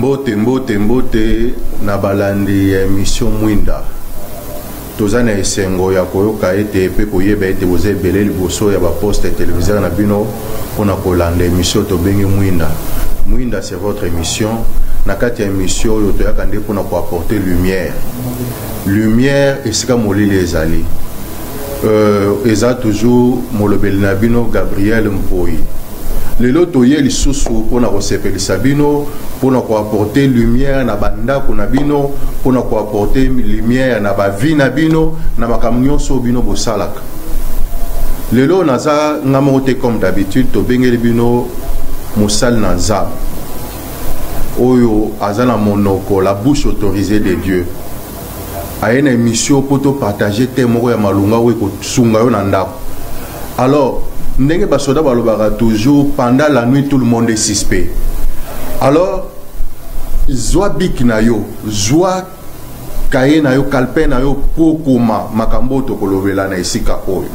Mbote na balandi émission Mwinda. Tozana esengo ya koyoka ete pe koyeba ete boze belé liboso ya ba poste téléviseur na bino pona kolanda émission to bengi Mwinda. Mwinda c'est votre émission. Na kati ya émission yo toyaka nde pona ko apporter lumière. Lumière esika molili ezali. Eza toujours molobeli na bino Gabriel Mpoi. Lelo toye lisusu pona ko sepelisa bino pona ko apporter lumière na bandako na bino pona ko apporter lumière na ba vie na bino na makambo nyonso bino bosalaka. Lelo naza ngamote comme d'habitude to bengeli bino mosal na nzambe oyo azana monoko la bouche autorisée de Dieu. A une émission pour te partager tes mots ya malunga ou ko sunga yo na ndako. Alors ndenge basoda balobaka toujours pendant la nuit tout le monde est suspect. Alors zwa bik na yo, zwa kaye na yo, kalpe na yo pokoma makambo to kolobela na esika oyo.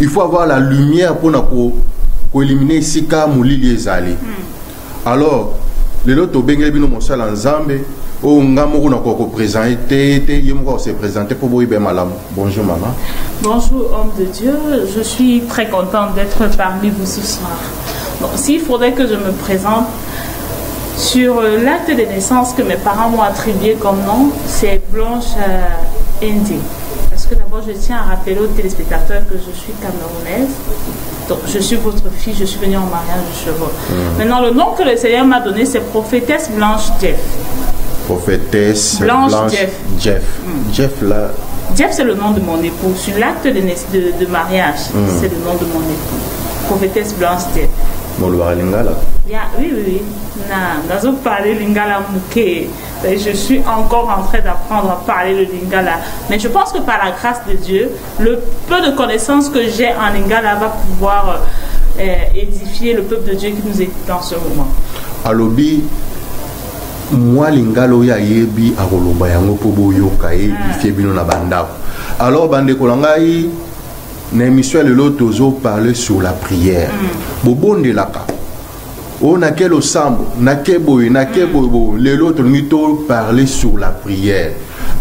Il faut avoir la lumière pour na ko éliminer esika mulili ezali. Alors lelo to bengeli bino mosala nzambe o ngamo na ko présenter yemo se présenter pour boibe malam. Bonjour maman. Bonjour homme de Dieu, je suis très contente d'être parmi vous ce soir. Bon, s'il faudrait que je me présente sur l'acte de naissance que mes parents m'ont attribué comme nom, c'est Blanche Indi. Parce que d'abord je tiens à rappeler aux téléspectateurs que je suis camerounaise. Donc je suis votre fille, je suis venue en mariage de chevaux. Maintenant le nom que le Seigneur m'a donné c'est prophétesse Blanche Jeff. Prophétesse Blanche Jeff. Jeff là. Jeff c'est le nom de mon époux. Sur l'acte de mariage, c'est le nom de mon époux. Prophétesse Blanche Jeff. Lingala. Oui. Nous parlé Lingala Mouké. Je suis encore en train d'apprendre à parler le Lingala. Mais je pense que par la grâce de Dieu, le peu de connaissances que j'ai en Lingala va pouvoir édifier le peuple de Dieu qui nous écoute dans ce moment. Alobi. Moi lingalo ya yebi akoloba yango po boyoka édifier bino na bandako. Alors bande kolangai na émission lelo tozo parler sur la prière. Bobonde laka. On a quel osambo, na keboy, lelo to parler sur la prière.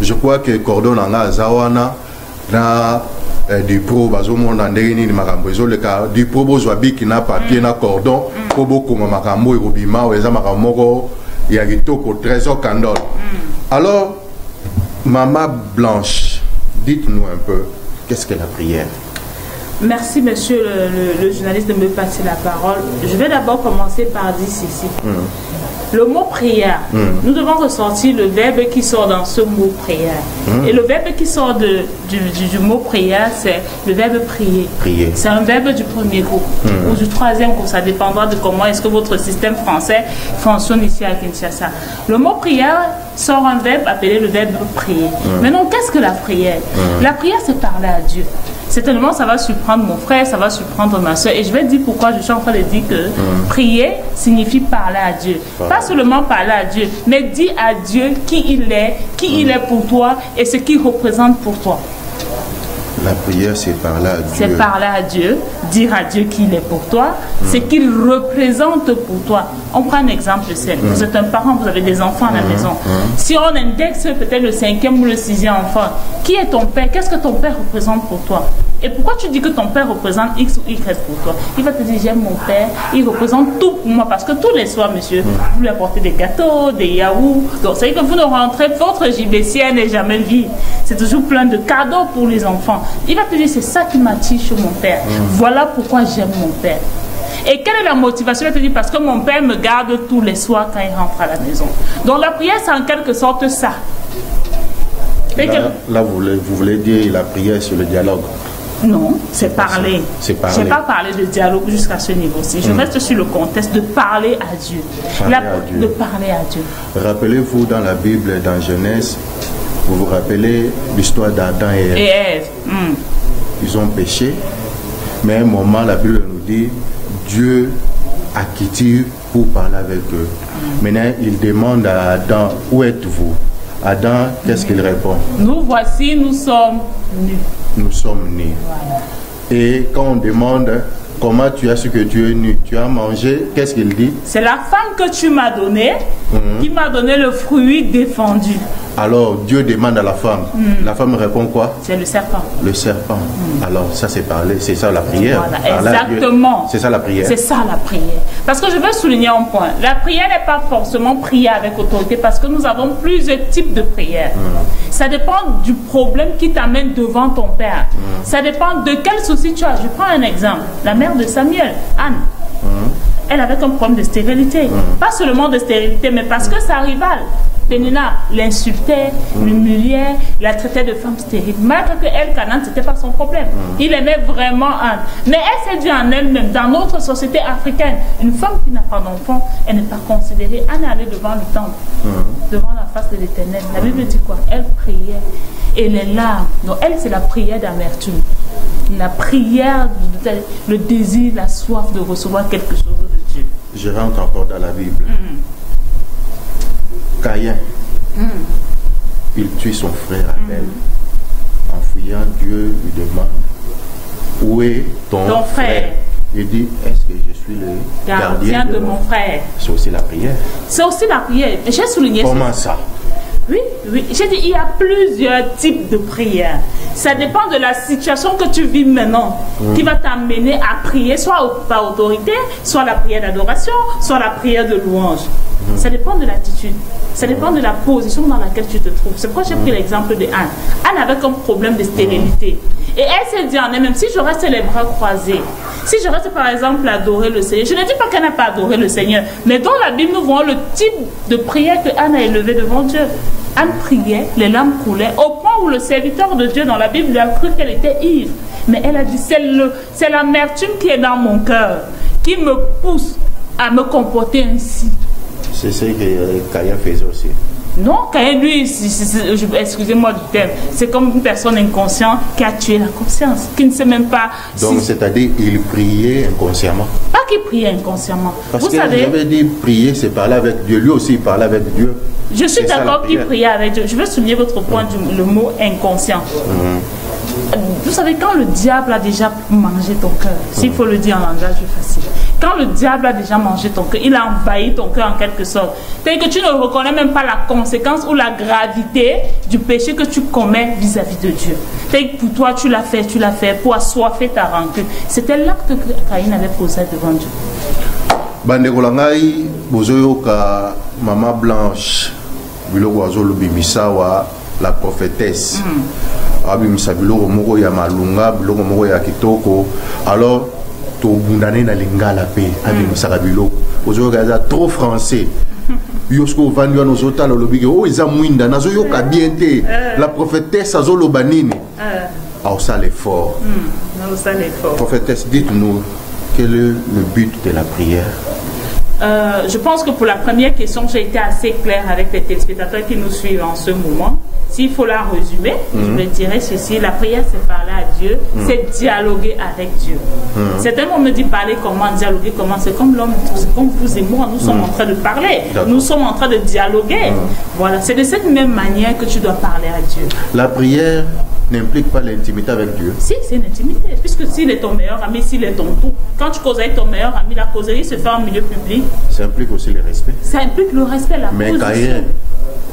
Je crois que cordon nga zawana na du pro bazomo na ndeni ni makambo zo le ka du pro bozwa biki na papier na cordon po bokoma makambo ebima weza makamoko il y a au trésor candole. Alors, Maman Blanche, dites-nous un peu, qu'est-ce que la prière? Merci, monsieur le journaliste, de me passer la parole. Je vais d'abord commencer par dire ceci. Le mot prière, nous devons ressortir le verbe qui sort dans ce mot prière. Et le verbe qui sort du mot prière, c'est le verbe prier. C'est un verbe du premier groupe ou du troisième groupe. Ça dépendra de comment est-ce que votre système français fonctionne ici à Kinshasa. Le mot prière sort un verbe appelé le verbe prier. Maintenant, qu'est-ce que la prière? La prière, c'est parler à Dieu. Certainement, ça va surprendre mon frère, ça va surprendre ma soeur. Et je vais dire pourquoi je suis en train de dire que prier signifie parler à Dieu. Pas seulement parler à Dieu, mais dire à Dieu qui il est pour toi et ce qu'il représente pour toi. La prière, c'est parler à Dieu. C'est parler à Dieu, dire à Dieu qu'il est pour toi, ce qu'il représente pour toi. On prend un exemple simple. Vous êtes un parent, vous avez des enfants à la maison. Si on indexe peut-être le 5e ou le 6e enfant, qui est ton père? Qu'est-ce que ton père représente pour toi? Et pourquoi tu dis que ton père représente X ou Y pour toi? Il va te dire, j'aime mon père, il représente tout pour moi. Parce que tous les soirs, monsieur, vous lui apportez des gâteaux, des yaourts. Donc, c'est que vous ne rentrez, votre JBCN n'est jamais vide. C'est toujours plein de cadeaux pour les enfants. Il va te dire, c'est ça qui m'attire chez mon père. Voilà pourquoi j'aime mon père. Et quelle est la motivation? Il va te dire, parce que mon père me garde tous les soirs quand il rentre à la maison. Donc, la prière, c'est en quelque sorte ça. Là vous voulez dire la prière sur le dialogue? Non, c'est parler. Je n'ai pas parlé de dialogue jusqu'à ce niveau-ci. Je reste sur le contexte de parler à Dieu. De parler à Dieu. Rappelez-vous dans la Bible, dans Genèse, vous vous rappelez l'histoire d'Adam et Ève. Ils ont péché, mais à un moment, la Bible nous dit, Dieu a quitté pour parler avec eux. Maintenant, il demande à Adam, où êtes-vous? Adam, qu'est-ce qu'il répond? Nous voici, nous sommes nus. Nous sommes nés. Voilà. Et quand on demande, Comment tu as su que tu es nu? Tu as mangé, qu'est-ce qu'il dit? C'est la femme que tu m'as donnée qui m'a donné le fruit défendu. Alors Dieu demande à la femme. La femme répond quoi? C'est le serpent. Le serpent. Alors ça c'est parler, c'est ça la prière. Voilà, exactement. C'est ça la prière. C'est ça la prière. Parce que je veux souligner un point. La prière n'est pas forcément prière avec autorité parce que nous avons plusieurs types de prières. Ça dépend du problème qui t'amène devant ton père. Ça dépend de quel souci tu as. Je prends un exemple. La mère de Samuel, Anne. Elle avait un problème de stérilité. Pas seulement de stérilité, mais parce que sa rivale, Pénina, l'insultait, l'humiliait, la traitait de femme stérile. Malgré que elle, Canaan, c'était pas son problème. Il aimait vraiment Anne. Mais elle s'est dit en elle-même, dans notre société africaine, une femme qui n'a pas d'enfant, elle n'est pas considérée. Anne est allée devant le temple, devant la face de l'Éternel. La Bible dit quoi? Elle priait. Et les larmes, donc elle, c'est la prière d'amertume. La prière, le désir, la soif de recevoir quelque chose de Dieu. Je rentre encore dans la Bible. Caïn, il tue son frère Abel. En fouillant, Dieu lui demande: où est ton frère? Il dit: est-ce que je suis le gardien de mon frère? C'est aussi la prière. C'est aussi la prière. J'ai souligné comment ça? Oui, oui. J'ai dit, il y a plusieurs types de prières. Ça dépend de la situation que tu vis maintenant, qui va t'amener à prier, soit par autorité, soit la prière d'adoration, soit la prière de louange. Ça dépend de l'attitude. Ça dépend de la position dans laquelle tu te trouves. C'est pourquoi j'ai pris l'exemple de Anne. Anne avait un problème de stérilité. Et elle s'est dit en elle-même, si je reste les bras croisés, si je reste par exemple à adorer le Seigneur, je ne dis pas qu'elle n'a pas adoré le Seigneur, mais dans la Bible, nous voyons le type de prière que Anne a élevé devant Dieu. Anne priait, les larmes coulaient, au point où le serviteur de Dieu dans la Bible lui a cru qu'elle était ivre. Mais elle a dit, c'est l'amertume qui est dans mon cœur, qui me pousse à me comporter ainsi. C'est ce que Caïn faisait aussi. Non, Caïn, lui, excusez-moi du terme, c'est comme une personne inconsciente qui a tué la conscience, qui ne sait même pas... Donc, c'est-à-dire, il priait inconsciemment. Pas qu'il priait inconsciemment. Parce que j'avais dit prier, c'est parler avec Dieu. Lui aussi, il parlait avec Dieu. Je suis d'accord qu'il priait avec Dieu. Je veux souligner votre point, le mot inconscient. Vous savez, quand le diable a déjà mangé ton cœur, s'il faut le dire en langage facile, quand le diable a déjà mangé ton cœur, il a envahi ton cœur en quelque sorte, tel que tu ne reconnais même pas la conséquence ou la gravité du péché que tu commets vis-à-vis de Dieu. Tel que pour toi, tu l'as fait pour assoiffer ta rancune. C'était l'acte que Caïn avait posé devant Dieu. Bandekolangai, bozoyoka Maman Blanche, biloko azolo bimisawa la prophétesse. Abimisa biloko moko ya malunga, biloko moko ya kitoko. Alors to bundane na lingala pe abimisa biloko. Ozoyoka za trop français. Yosko vanyo nozota lobike o eza mwinda nazoyoka bien te. La prophétesse azolo banini. Ça l'effort. Prophétesse, dites-nous quel est le but de la prière? Je pense que pour la première question, j'ai été assez claire avec les téléspectateurs qui nous suivent en ce moment. S'il faut la résumer, je vais dire ceci: la prière, c'est parler à Dieu, c'est dialoguer avec Dieu. Certains vont me dire parler comment, dialoguer comment. C'est comme l'homme, c'est comme vous et moi, nous sommes en train de parler, nous sommes en train de dialoguer. Voilà, c'est de cette même manière que tu dois parler à Dieu. La prière n'implique pas l'intimité avec Dieu. Si, c'est une intimité. Puisque s'il est ton meilleur ami, s'il est ton tout, quand tu causes avec ton meilleur ami, la causerie se fait en milieu public. Ça implique aussi le respect. Ça implique le respect, la position. Mais Caïn,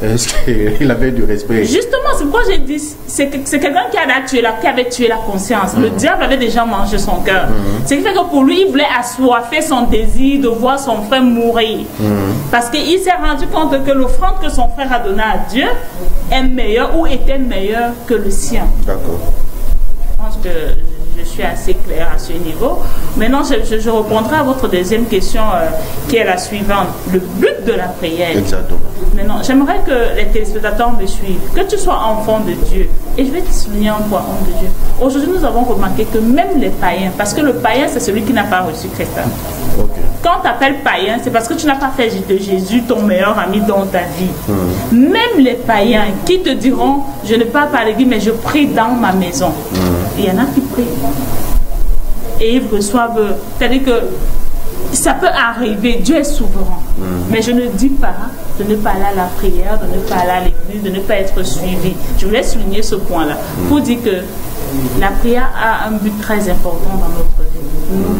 est-ce qu'il avait du respect? Justement, c'est pourquoi j'ai dit, c'est quelqu'un qui avait tué la conscience. Le diable avait déjà mangé son cœur. Ce qui fait que pour lui, il voulait assoiffer son désir de voir son frère mourir. Parce qu'il s'est rendu compte que l'offrande que son frère a donnée à Dieu est meilleure ou était meilleure que le sien. D'accord. Je pense que je suis assez claire à ce niveau. Maintenant, je répondrai à votre deuxième question qui est la suivante. Le but de la prière. Exactement. Maintenant, j'aimerais que les téléspectateurs me suivent. Que tu sois enfant de Dieu. Et je vais te souligner un point, homme de Dieu. Aujourd'hui, nous avons remarqué que même les païens, parce que le païen, c'est celui qui n'a pas reçu Christ. Okay. Quand tu t'appelles païen, c'est parce que tu n'as pas fait de Jésus ton meilleur ami dans ta vie. Même les païens qui te diront, je ne parle pas à l'église, mais je prie dans ma maison. Il y en a qui prient. Et ils reçoivent, c'est-à-dire que ça peut arriver, Dieu est souverain. Mais je ne dis pas de ne pas aller à la prière, de ne pas aller à l'église, de ne pas être suivi. Je voulais souligner ce point-là pour dire que la prière a un but très important dans notre vie.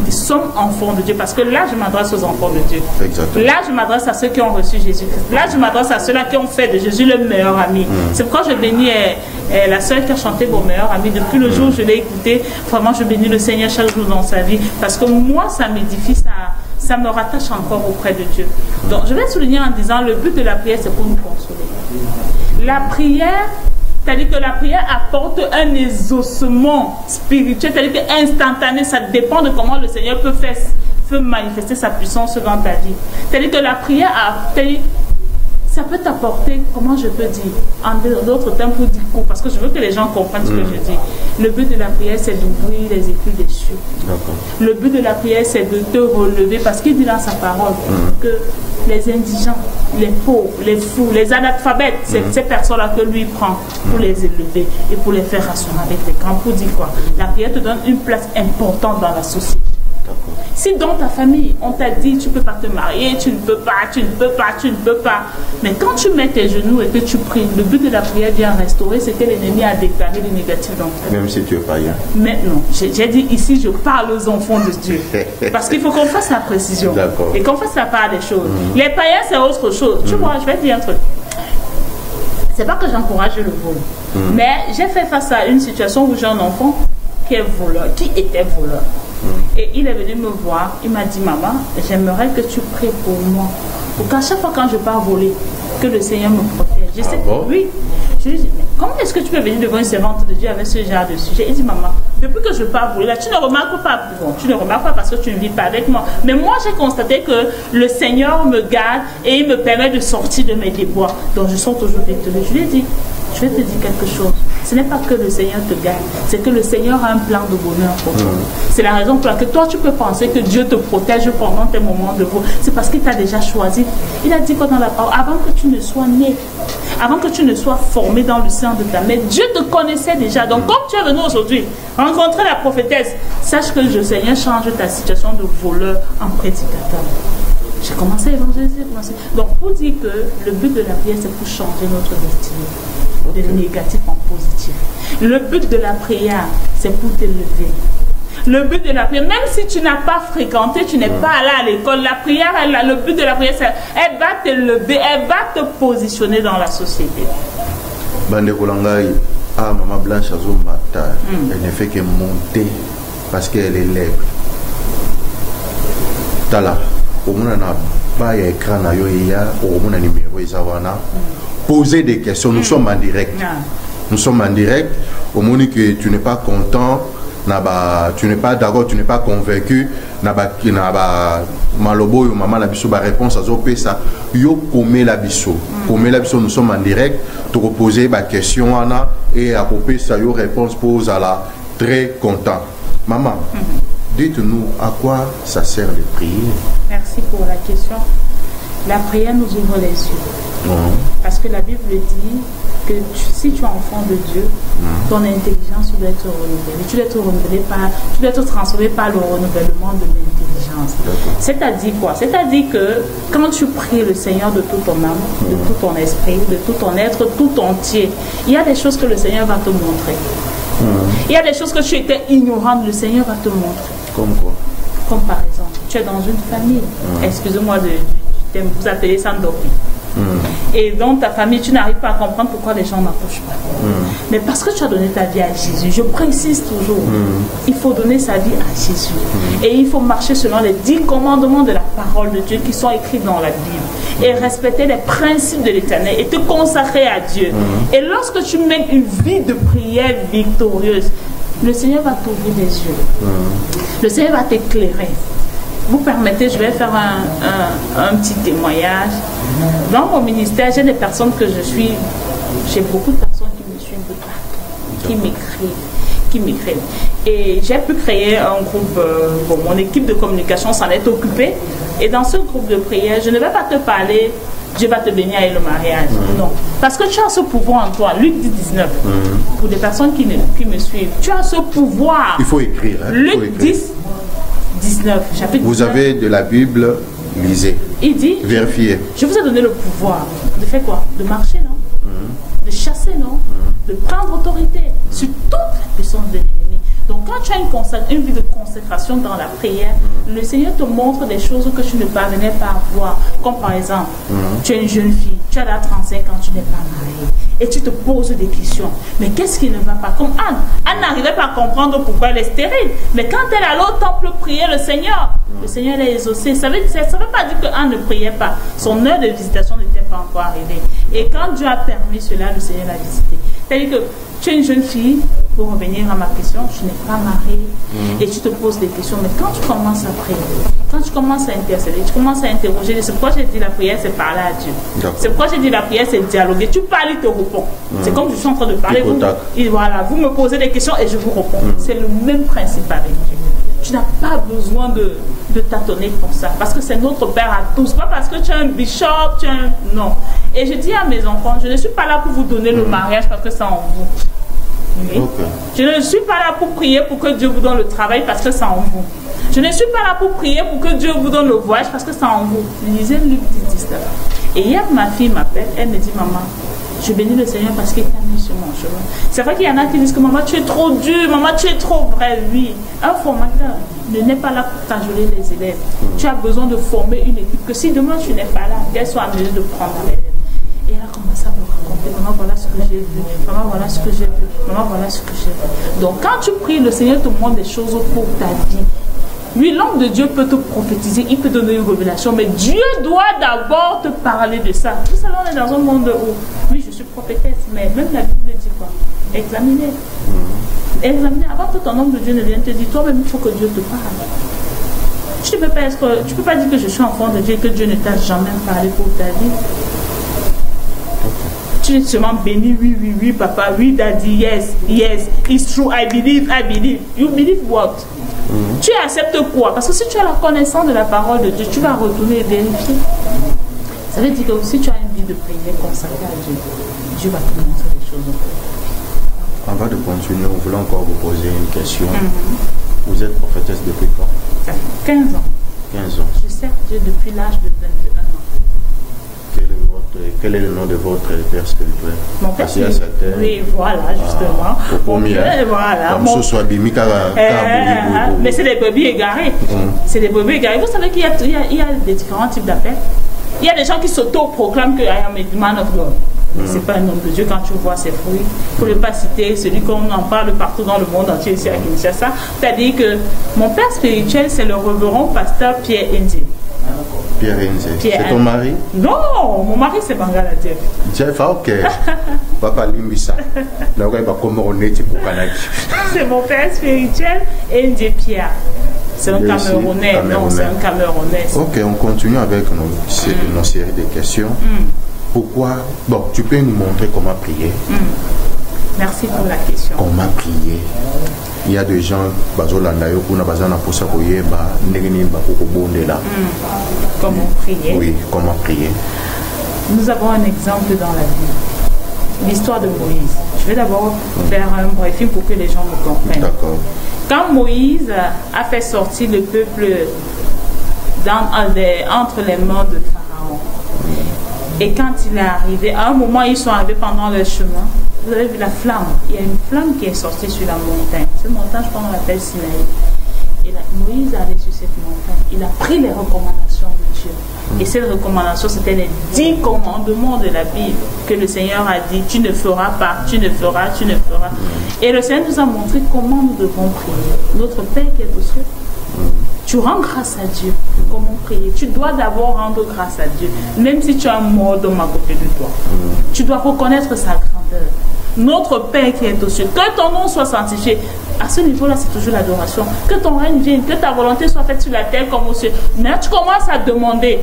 Nous sommes enfants de Dieu, parce que là je m'adresse aux enfants de Dieu. Exactement. Là je m'adresse à ceux qui ont reçu Jésus-Christ. Là je m'adresse à ceux-là qui ont fait de Jésus le meilleur ami. C'est pourquoi je bénis la sœur qui a chanté vos meilleurs amis. Depuis le jour où je l'ai écouté, vraiment je bénis le Seigneur chaque jour dans sa vie, parce que moi ça m'édifie, ça me rattache encore auprès de Dieu. Donc je vais souligner en disant, le but de la prière c'est pour nous consoler. La prière, c'est-à-dire que la prière apporte un exaucement spirituel, c'est-à-dire que instantané, ça dépend de comment le Seigneur peut manifester sa puissance dans ta vie. C'est-à-dire que la prière, ça peut t'apporter, comment je peux dire, en d'autres termes pour dire quoi, parce que je veux que les gens comprennent ce que je dis. Le but de la prière, c'est d'ouvrir les écus des cieux. Le but de la prière, c'est de te relever, parce qu'il dit dans sa parole que les indigents, les pauvres, les fous, les analphabètes, c'est ces personnes-là que lui prend pour les élever et pour les faire rassurer avec les grands. Pour dire quoi? La prière te donne une place importante dans la société. Si dans ta famille, on t'a dit tu ne peux pas te marier, tu ne peux pas, tu ne peux pas, tu ne peux pas. Mais quand tu mets tes genoux et que tu pries, le but de la prière vient restaurer ce que l'ennemi a déclaré de négatif dans ta vie. Même si tu es païen. Maintenant, j'ai dit ici, je parle aux enfants de Dieu. Parce qu'il faut qu'on fasse la précision. Et qu'on fasse la part des choses. Les païens, c'est autre chose. Tu vois, je vais te dire un truc. C'est pas que j'encourage le vol. Mais j'ai fait face à une situation où j'ai un enfant qui est voleur, qui était voleur. Et il est venu me voir, il m'a dit, maman, j'aimerais que tu pries pour moi, pour qu'à chaque fois quand je pars voler, que le Seigneur me protège. Je sais, oui. Je lui dis, mais comment est-ce que tu peux venir devant une servante de Dieu avec ce genre de sujet? Il dit, maman, depuis que je pars voler, là, tu ne remarques pas, bon, tu ne remarques pas parce que tu ne vis pas avec moi. Mais moi, j'ai constaté que le Seigneur me garde et il me permet de sortir de mes déboires. Donc, je sors toujours victorieux. Je lui ai dit, je vais te dire quelque chose. Ce n'est pas que le Seigneur te gagne, c'est que le Seigneur a un plan de bonheur pour toi. C'est la raison pour laquelle toi, tu peux penser que Dieu te protège pendant tes moments de vous. C'est parce qu'il t'a déjà choisi. Il a dit quoi dans la parole? Avant que tu ne sois né, avant que tu ne sois formé dans le sein de ta mère, Dieu te connaissait déjà. Donc, comme tu es venu aujourd'hui rencontrer la prophétesse, sache que le Seigneur change ta situation de voleur en prédicateur. J'ai commencé à évangéliser. Donc, pour dire que le but de la prière, c'est pour changer notre destinée. De négatif en positif. Le but de la prière, c'est pour t'élever. Le but de la prière, même si tu n'as pas fréquenté, tu n'es pas allé à l'école, la prière, le but de la prière, c'est elle va t'élever, elle va te positionner dans la société. Bande Kolangai, Maman Blanche Azomata, elle ne fait que monter parce qu'elle est lève. Tala, au moins on a pas écran na yo ya, au moins numéro izawana. Poser des questions, nous sommes en direct. Nous sommes en direct. Au moment que tu n'es pas content, tu n'es pas d'accord, tu n'es pas convaincu, malobo yo maman la biso ba réponse à zo pesa yo komé la biso. Komé la biso, nous sommes en direct. Tu reposer ba question ana et à couper ça yo réponse pose à la très content. Maman, dites-nous à quoi ça sert de prier. Merci pour la question. La prière nous ouvre les yeux. Parce que la Bible dit que si tu es enfant de Dieu, ton intelligence doit être renouvelée. Tu dois être renouvelé tu dois être transformé par le renouvellement de l'intelligence. C'est-à-dire quoi? C'est-à-dire que quand tu pries le Seigneur de toute ton âme, de tout ton esprit, de tout ton être, tout entier, il y a des choses que le Seigneur va te montrer. Il y a des choses que tu étais ignorante, le Seigneur va te montrer. Comme quoi? Comme par exemple, tu es dans une famille. Excusez-moi de vous appeler Sandopi. Et dans ta famille, tu n'arrives pas à comprendre pourquoi les gens n'approchent pas. Mais parce que tu as donné ta vie à Jésus, je précise toujours, il faut donner sa vie à Jésus. Et il faut marcher selon les 10 commandements de la parole de Dieu qui sont écrits dans la Bible. Et respecter les principes de l'Éternel et te consacrer à Dieu. Et lorsque tu mènes une vie de prière victorieuse, le Seigneur va t'ouvrir les yeux. Le Seigneur va t'éclairer. Vous permettez, je vais faire un petit témoignage. Dans mon ministère, j'ai des personnes que je suis, j'ai beaucoup de personnes qui me suivent de partout, qui m'écrivent. Et j'ai pu créer un groupe, mon équipe de communication s'en est occupée. Et dans ce groupe de prière, je ne vais pas te parler, Dieu va te bénir avec le mariage. Non. Parce que tu as ce pouvoir en toi. Luc 10, 19. Pour des personnes qui me suivent, tu as ce pouvoir. Il faut écrire. Hein? Luc 10, 19, chapitre 19. Vous avez de la Bible, lisez. Il dit, vérifiez. Je vous ai donné le pouvoir de faire quoi? De marcher, non? De chasser, non? De prendre autorité sur toute la puissance de l'ennemi. Donc quand tu as une vie de consécration dans la prière, le Seigneur te montre des choses que tu ne parvenais pas à voir. Comme par exemple, tu es une jeune fille, tu as là 35 ans, tu n'es pas mariée. Et tu te poses des questions. Mais qu'est-ce qui ne va pas? Comme Anne. Anne n'arrivait pas à comprendre pourquoi elle est stérile. Mais quand elle allait au temple prier le Seigneur l'a exaucé. Ça ne veut pas dire que Anne ne priait pas. Son heure de visitation n'était pas encore arrivée. Et quand Dieu a permis cela, le Seigneur l'a visité. C'est-à-dire que tu es une jeune fille, pour revenir à ma question, tu n'es pas mariée et tu te poses des questions. Mais quand tu commences à prier, quand tu commences à intercéder, tu commences à interroger, c'est pourquoi j'ai dit la prière, c'est parler à Dieu. C'est pourquoi j'ai dit la prière, c'est dialoguer. Tu parles, il te répond. C'est comme je suis en train de parler. Vous me posez des questions et je vous réponds. C'est le même principe avec Dieu. Tu n'as pas besoin de tâtonner pour ça. Parce que c'est notre Père à tous. Pas parce que tu es un bishop, non. Et je dis à mes enfants, je ne suis pas là pour vous donner le mariage parce que c'est en vous. Oui. Okay. Je ne suis pas là pour prier pour que Dieu vous donne le travail parce que c'est en vous. Je ne suis pas là pour prier pour que Dieu vous donne le voyage parce que c'est en vous. Lisez Luc 10. Et hier, ma fille m'appelle, elle me dit, maman, je bénis le Seigneur parce qu'il t'a mis sur mon chemin. C'est vrai qu'il y en a qui disent que maman, tu es trop dur, maman, tu es trop vrai. Oui, un formateur n'est pas là pour t'ajoler les élèves. Tu as besoin de former une équipe que si demain tu n'es pas là, qu'elle soit à mesure de prendre l'élève. Et elle a commencé à me raconter, maman, voilà ce que j'ai vu, maman, voilà ce que j'ai vu, maman, voilà ce que j'ai vu. Donc quand tu pries, le Seigneur te montre des choses pour ta vie. Oui, l'homme de Dieu peut te prophétiser, il peut donner une révélation, mais Dieu doit d'abord te parler de ça. Tout ça, on est dans un monde où, oui, je suis prophétesse, mais même la Bible dit quoi? Examiner. Examiner. Avant que ton homme de Dieu ne vienne te dire, toi-même, il faut que Dieu te parle. Tu ne peux pas dire que je suis enfant de Dieu et que Dieu ne t'a jamais parlé pour ta vie. Tu es seulement béni, oui, papa, oui, daddy, yes, it's true, I believe. You believe what? Tu acceptes quoi? Parce que si tu as la connaissance de la parole de Dieu, tu vas retourner et vérifier. Ça veut dire que si tu as une vie de prière consacrée à Dieu, Dieu va te montrer des choses. Avant de continuer, nous voulons encore vous poser une question. Vous êtes prophétesse depuis quand? Ça fait 15 ans. 15 ans. Je sers Dieu depuis l'âge de 21 ans. Quel est le nom de votre père spirituel? Mon père spirituel. Oui, voilà, justement. Voilà. Mais c'est des brebis égarés. C'est des brebis égarés. Vous savez qu'il y a des différents types d'appels. Il y a des gens qui s'auto-proclament que I am a man of God. Mais ce n'est pas un homme de Dieu quand tu vois ses fruits. Pour ne pas citer celui qu'on en parle partout dans le monde entier ici à Kinshasa. C'est-à-dire que mon père spirituel, c'est le révérend pasteur Pierre Nzé. Pierre Nzé. C'est ton mari? Non, mon mari c'est Bangala Jeff. Jeff, ok. Papa Limbisa. C'est mon père spirituel, Nzé Pierre. C'est un Camerounais. Non, c'est un Camerounais. Ok, on continue avec nos séries de questions. Pourquoi? Bon, tu peux nous montrer comment prier? Merci pour la question. Comment prier? Il y a des gens comment prier? Oui, comment prier? Nous avons un exemple dans la Bible. L'histoire de Moïse. Je vais d'abord faire un briefing pour que les gens me comprennent. D'accord. Quand Moïse a fait sortir le peuple entre les mains de Pharaon, et quand il est arrivé, à un moment ils sont arrivés pendant le chemin, vous avez vu la flamme. Il y a une flamme qui est sortie sur la montagne. Cette montagne, je crois qu'on l'appelle Sinaï. Et là, Moïse allait sur cette montagne. Il a pris les recommandations de Dieu. Et ces recommandations, c'était les 10 commandements de la Bible que le Seigneur a dit, tu ne feras pas, tu ne feras, tu ne feras. Et le Seigneur nous a montré comment nous devons prier. Notre Père qui est aux cieux, tu rends grâce à Dieu. Comment prier? Tu dois d'abord rendre grâce à Dieu. Même si tu as un mort de ma côté de toi. Tu dois reconnaître sa grandeur. Notre Père qui est aux cieux, que ton nom soit sanctifié. À ce niveau-là, c'est toujours l'adoration. Que ton règne vienne, que ta volonté soit faite sur la terre comme au ciel. Mais là, tu commences à demander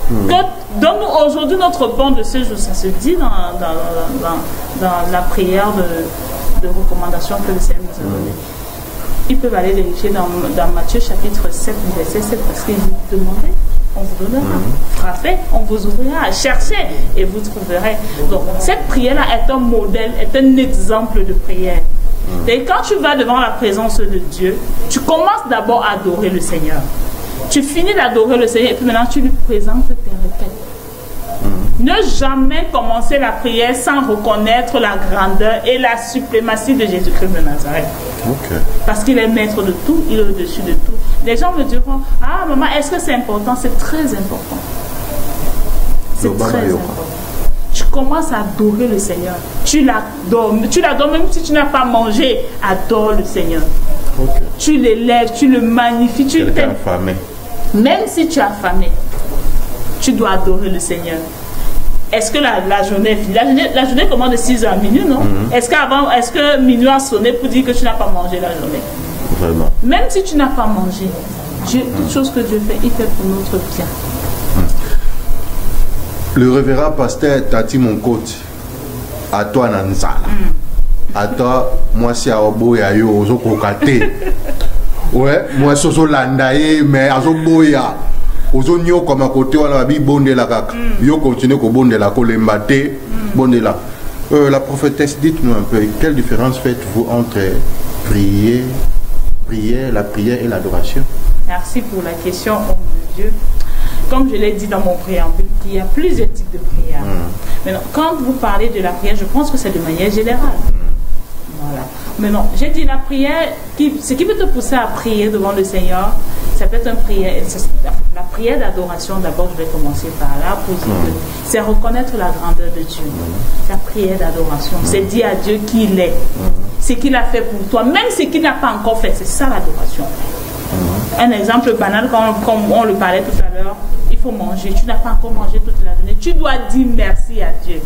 que donne-nous aujourd'hui notre pain de ce jour. Ça se dit dans la prière de recommandation que le Seigneur nous a donnée. Ils peuvent aller vérifier dans Matthieu chapitre 7, verset 7, parce qu'ils vous demandez, on vous donnera. Frappez, on vous ouvrira. Cherchez et vous trouverez. Donc, cette prière-là est un modèle, est un exemple de prière. Et quand tu vas devant la présence de Dieu, tu commences d'abord à adorer le Seigneur. Tu finis d'adorer le Seigneur et puis maintenant tu lui présentes tes requêtes. Ne jamais commencer la prière sans reconnaître la grandeur et la suprématie de Jésus-Christ de Nazareth. Parce qu'il est maître de tout, il est au-dessus de tout. Les gens me diront, ah maman, est-ce que c'est important? C'est très important. C'est très important. Tu commences à adorer le Seigneur. Tu l'adores même si tu n'as pas mangé. Adore le Seigneur. Tu l'élèves, tu le magnifies. Tu affamé. Même si tu es affamé, tu dois adorer le Seigneur. Est-ce que la journée est finie? La journée commence de 6h à minuit, non? Est-ce que minuit a sonné pour dire que tu n'as pas mangé la journée? Vraiment. Même si tu n'as pas mangé, toute chose que Dieu fait, il fait pour notre bien. Le révérend pasteur Tati Moncote, à toi Nanzala, à toi, moi c'est à Oboya yo, ozo kokate. Ouais, moi soso landaye, mais azo boya. Ozo nyo comme à côté, on a bonde la kaka. Yo continue ko bonde la kolembate, bonde la. La prophétesse, dites-nous un peu, quelle différence faites-vous entre la prière et l'adoration? Merci pour la question, homme de Dieu. Comme je l'ai dit dans mon préambule, il y a plusieurs types de prières. Maintenant, quand vous parlez de la prière, je pense que c'est de manière générale. Voilà. Maintenant, j'ai dit la prière, ce qui peut te pousser à prier devant le Seigneur, ça peut être une prière, la prière d'adoration. D'abord, je vais commencer par là pour dire que c'est reconnaître la grandeur de Dieu. La prière d'adoration, c'est dire à Dieu qui il est, ce qu'il a fait pour toi, même ce qu'il n'a pas encore fait. C'est ça l'adoration. Un exemple banal, comme on le parlait tout à l'heure, il faut manger. Tu n'as pas encore mangé toute la journée. Tu dois dire merci à Dieu.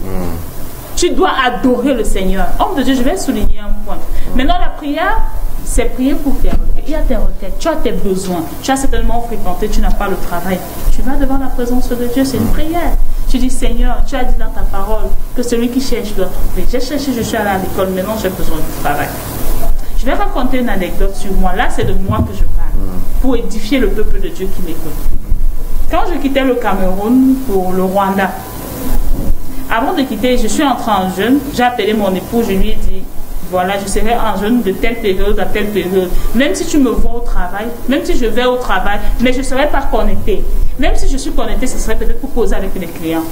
Tu dois adorer le Seigneur. Homme de Dieu, je vais souligner un point. Maintenant, la prière, c'est prier pour tes requêtes. Il y a tes requêtes, tu as tes besoins. Tu as certainement fréquenté, tu n'as pas le travail. Tu vas devant la présence de Dieu, c'est une prière. Tu dis, Seigneur, tu as dit dans ta parole que celui qui cherche doit trouver. J'ai cherché, je suis allé à l'école, maintenant j'ai besoin de travail. Je vais raconter une anecdote sur moi. Là, c'est de moi que je parle, pour édifier le peuple de Dieu qui m'écoute. Quand je quittais le Cameroun pour le Rwanda, avant de quitter, je suis entrée en jeûne. J'ai appelé mon époux, je lui ai dit, voilà, je serai en jeûne de telle période à telle période. Même si tu me vois au travail, même si je vais au travail, mais je ne serai pas connectée. Même si je suis connectée, ce serait peut-être pour causer avec les clients.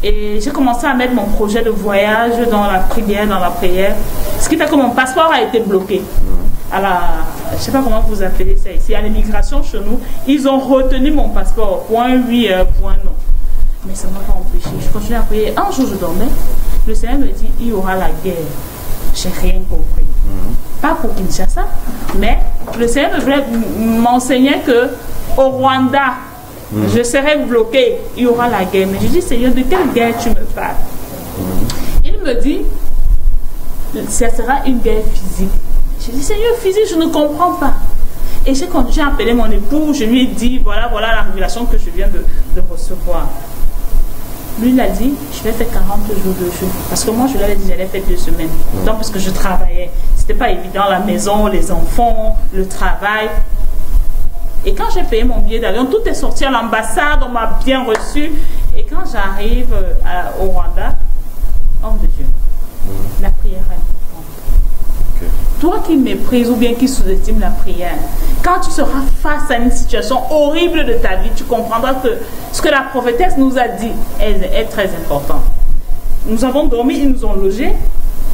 Et j'ai commencé à mettre mon projet de voyage dans la prière, ce qui fait que mon passeport a été bloqué. Je ne sais pas comment vous appelez ça ici, à l'immigration chez nous, ils ont retenu mon passeport, point oui, point non. Mais ça ne m'a pas empêché. Je continue à prier. Un jour, je dormais. Le Seigneur me dit, il y aura la guerre. Je n'ai rien compris. Pas pour Kinshasa, mais le Seigneur m'enseignait qu'au Rwanda, je serai bloqué, il y aura la guerre. Mais je dis, Seigneur, de quelle guerre tu me parles? Il me dit, ça sera une guerre physique. Je dis, Seigneur, physique, je ne comprends pas. Et j'ai appelé mon époux, je lui ai dit, voilà la révélation que je viens de recevoir. Lui, il a dit, je vais faire 40 jours de jeûne. Parce que moi, je lui avais dit, j'allais faire 2 semaines. Donc, parce que je travaillais. C'était pas évident, la maison, les enfants, le travail. Et quand j'ai payé mon billet d'avion, tout est sorti à l'ambassade, on m'a bien reçu. Et quand j'arrive au Rwanda, homme de Dieu, la prière est importante. Toi qui méprises ou bien qui sous-estime la prière, quand tu seras face à une situation horrible de ta vie, tu comprendras que ce que la prophétesse nous a dit est très important. Nous avons dormi, ils nous ont logés.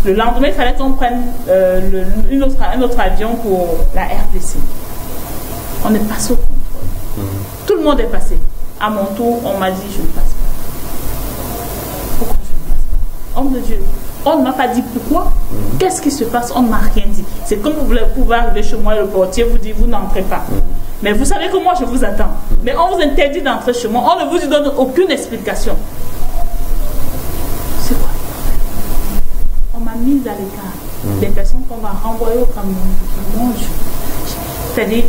Le lendemain, il fallait qu'on prenne un autre avion pour la RDC. On est passé au contrôle. Tout le monde est passé. À mon tour, on m'a dit, je ne passe pas. Pourquoi je ne passe pas? Homme de Dieu, on ne m'a pas dit pourquoi. Qu'est-ce qui se passe? On ne m'a rien dit. C'est comme vous pouvez arriver chez moi et le portier vous dit, vous n'entrez pas. Mais vous savez que moi, je vous attends. Mais on vous interdit d'entrer chez moi. On ne vous donne aucune explication. C'est quoi? On m'a mise à l'écart. Des personnes qu'on va renvoyer au Cameroun. C'est-à-dire,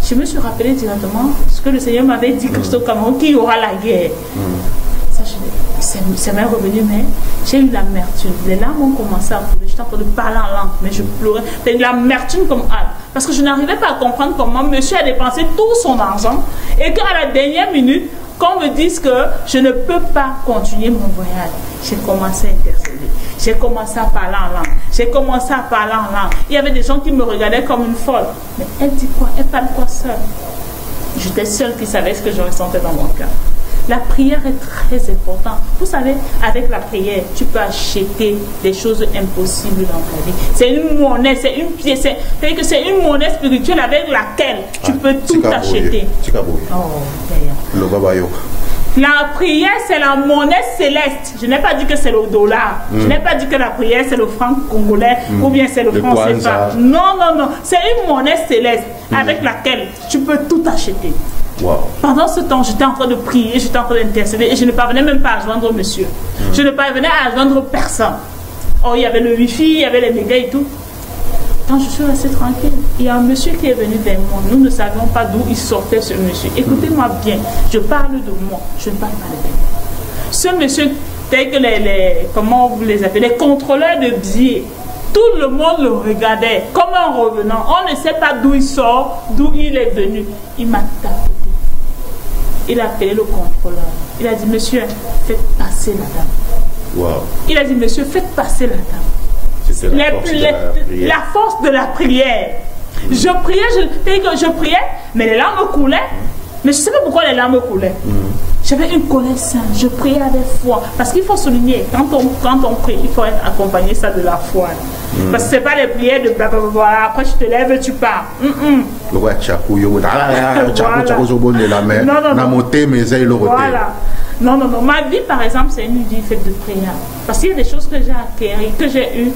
je me suis rappelé directement ce que le Seigneur m'avait dit que j'étais au Cameroun, qu'il y aura la guerre. Ça m'est revenu, mais j'ai eu l'amertume. Les larmes ont commencé à couler. J'étais en train de parler en langue, mais je pleurais. C'était l'amertume comme âme. Parce que je n'arrivais pas à comprendre comment monsieur a dépensé tout son argent et qu'à la dernière minute, qu'on me dise que je ne peux pas continuer mon voyage. J'ai commencé à intercéder. J'ai commencé à parler en langue. J'ai commencé à parler en langue. Il y avait des gens qui me regardaient comme une folle. Mais elle dit quoi? Elle parle quoi seule? J'étais seule qui savait ce que je ressentais dans mon cœur. La prière est très importante. Vous savez, avec la prière, tu peux acheter des choses impossibles dans ta vie. C'est une monnaie, c'est une pièce. C'est-à-dire que c'est une monnaie spirituelle avec laquelle tu peux tout acheter. Le babayo. La prière, c'est la monnaie céleste. Je n'ai pas dit que c'est le dollar. Je n'ai pas dit que la prière, c'est le franc congolais ou bien c'est le franc CFA. Non, non, non. C'est une monnaie céleste avec laquelle tu peux tout acheter. Wow. Pendant ce temps, j'étais en train de prier, j'étais en train d'intercéder et je ne parvenais même pas à joindre monsieur. Je ne parvenais à joindre personne. Oh, il y avait le wifi, il y avait les mégas et tout. Quand je suis restée tranquille, il y a un monsieur qui est venu vers moi. Nous ne savions pas d'où il sortait, ce monsieur. Écoutez-moi bien, je parle de moi, je ne parle pas de lui. Ce monsieur, tel que comment vous les appelez, les contrôleurs de billets, tout le monde le regardait comme un revenant. On ne sait pas d'où il sort, d'où il est venu. Il m'a tapé. Il a appelé le contrôleur. Il a dit, monsieur, faites passer la dame. Wow. Il a dit, monsieur, faites passer la dame. La force de la prière. Je priais, mais les larmes coulaient. Mais je ne sais pas pourquoi les larmes coulaient. J'avais une colère sainte. Je priais avec foi. Parce qu'il faut souligner, quand on prie, il faut être accompagné ça de la foi. Parce que ce n'est pas les prières de blablabla. Après, tu te lèves et tu pars. Voilà. Non, non, non. Ma vie, par exemple, c'est une vie faite de prière. Parce qu'il y a des choses que j'ai acquises, que j'ai eues,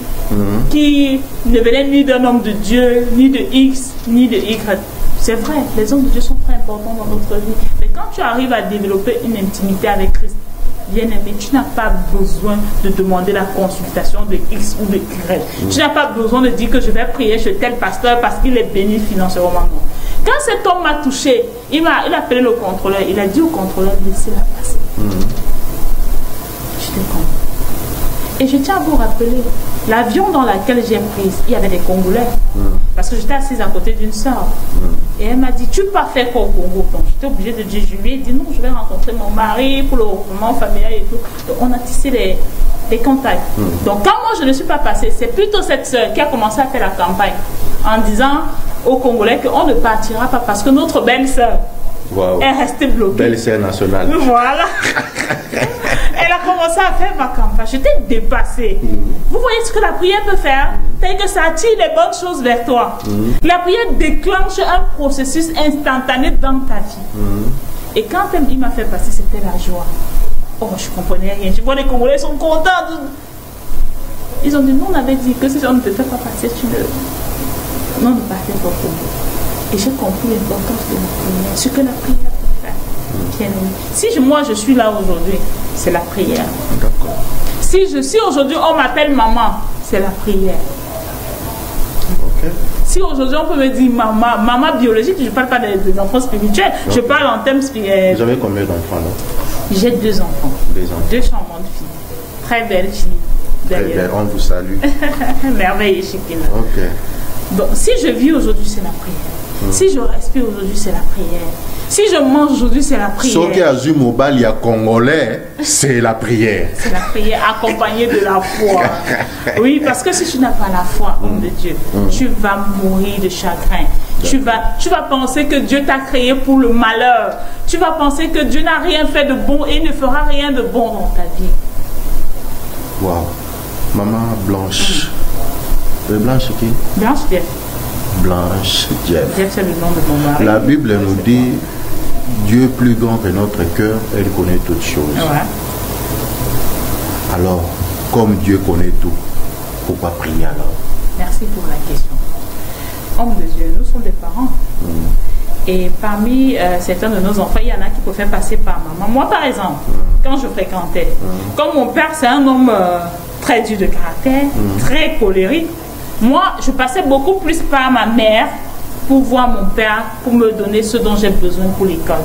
qui ne venaient ni d'un homme de Dieu, ni de X, ni de Y. C'est vrai, les hommes de Dieu sont très importants dans notre vie. Mais quand tu arrives à développer une intimité avec Christ, bien aimé, tu n'as pas besoin de demander la consultation de X ou de Y. Tu n'as pas besoin de dire que je vais prier chez tel pasteur parce qu'il est béni financièrement. Quand cet homme m'a touché, il a appelé le contrôleur. Il a dit au contrôleur, laissez-la passer. J'étais content. Et je tiens à vous rappeler, l'avion dans lequel j'ai pris, il y avait des Congolais. Parce que j'étais assise à côté d'une soeur. Et elle m'a dit, tu peux pas faire quoi au Congo? Donc j'étais obligée de dire, je lui ai dit, non, je vais rencontrer mon mari pour le regroupement familial et tout. Donc on a tissé les contacts. Donc quand moi je ne suis pas passée, c'est plutôt cette soeur qui a commencé à faire la campagne en disant aux Congolais qu'on ne partira pas parce que notre belle-sœur est restée bloquée. Belle-sœur nationale. Voilà. Elle a commencé à faire ma campagne. J'étais dépassée. Vous voyez ce que la prière peut faire? C'est que ça attire les bonnes choses vers toi. La prière déclenche un processus instantané dans ta vie. Et quand il m'a fait passer, c'était la joie. Oh, je ne comprenais rien. Je vois les Congolais sont contents. Ils ont dit, nous on avait dit que si on ne te fait pas passer, tu ne... Non, ne partez pas au Congo. Et j'ai compris l'importance de la prière. Ce que la prière peut faire. Bien aimé. Si moi je suis là aujourd'hui, c'est la prière. D'accord. Si aujourd'hui on m'appelle maman, c'est la prière. Okay. Si aujourd'hui on peut me dire maman biologique, je ne parle pas des enfants spirituels, je parle en termes spirituels. Vous avez combien d'enfants là? J'ai 2 enfants. 2 enfants. 2 charmantes filles. Très belles filles. Très belle, on vous salue. Merveille, Chikina. Ok. Donc si je vis aujourd'hui, c'est la prière. Si je respire aujourd'hui, c'est la prière. Si je mange aujourd'hui, c'est la prière. Ce qui a vu mobile, il y a Congolais, c'est la prière. C'est la prière accompagnée de la foi. Oui, parce que si tu n'as pas la foi, homme de Dieu, tu vas mourir de chagrin. Tu vas penser que Dieu t'a créé pour le malheur. Tu vas penser que Dieu n'a rien fait de bon et ne fera rien de bon dans ta vie. Waouh. Maman Blanche. Blanche qui? Blanche Jeff. Blanche Jeff. Jeff, c'est le nom de mon mari. La Bible nous dit, Dieu plus grand que notre cœur, elle connaît toutes choses. Ouais. Alors, comme Dieu connaît tout, pourquoi prier alors? Merci pour la question. Homme de Dieu, nous sommes des parents. Et parmi certains de nos enfants, il y en a qui peuvent faire passer par maman. Moi, par exemple, quand je fréquentais, comme mon père, c'est un homme très dur de caractère, très colérique, moi, je passais beaucoup plus par ma mère pour voir mon père, pour me donner ce dont j'ai besoin pour l'école.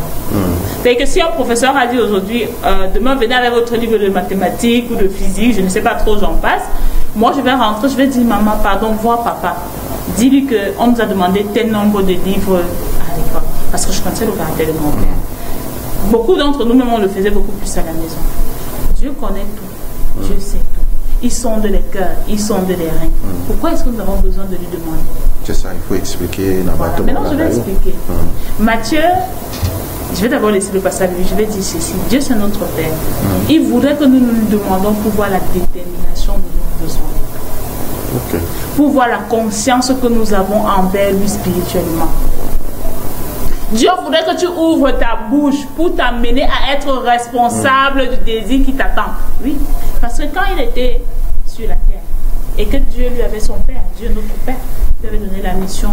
C'est-à-dire que si un professeur a dit aujourd'hui, demain venez avec votre livre de mathématiques ou de physique, je ne sais pas trop, j'en passe, moi je vais rentrer, je vais dire maman, pardon, vois papa. Dis-lui qu'on nous a demandé tel nombre de livres à l'école. Parce que je connaissais le caractère de mon père. Beaucoup d'entre nous, même on le faisait beaucoup plus à la maison. Dieu connaît tout. Dieu sait tout. il sonde les cœurs, il sonde les reins. Pourquoi est-ce que nous avons besoin de lui demander? C'est ça, il faut expliquer. Voilà. Maintenant, je vais expliquer. Matthieu, je vais d'abord laisser le passage, je vais dire ceci. Dieu, c'est notre Père. Il voudrait que nous nous demandons pour voir la détermination de nos besoins. Pour voir la conscience que nous avons envers lui spirituellement. Dieu voudrait que tu ouvres ta bouche pour t'amener à être responsable du désir qui t'attend. Oui, parce que quand il était sur la terre et que Dieu lui avait son Père, Dieu notre Père, lui avait donné la mission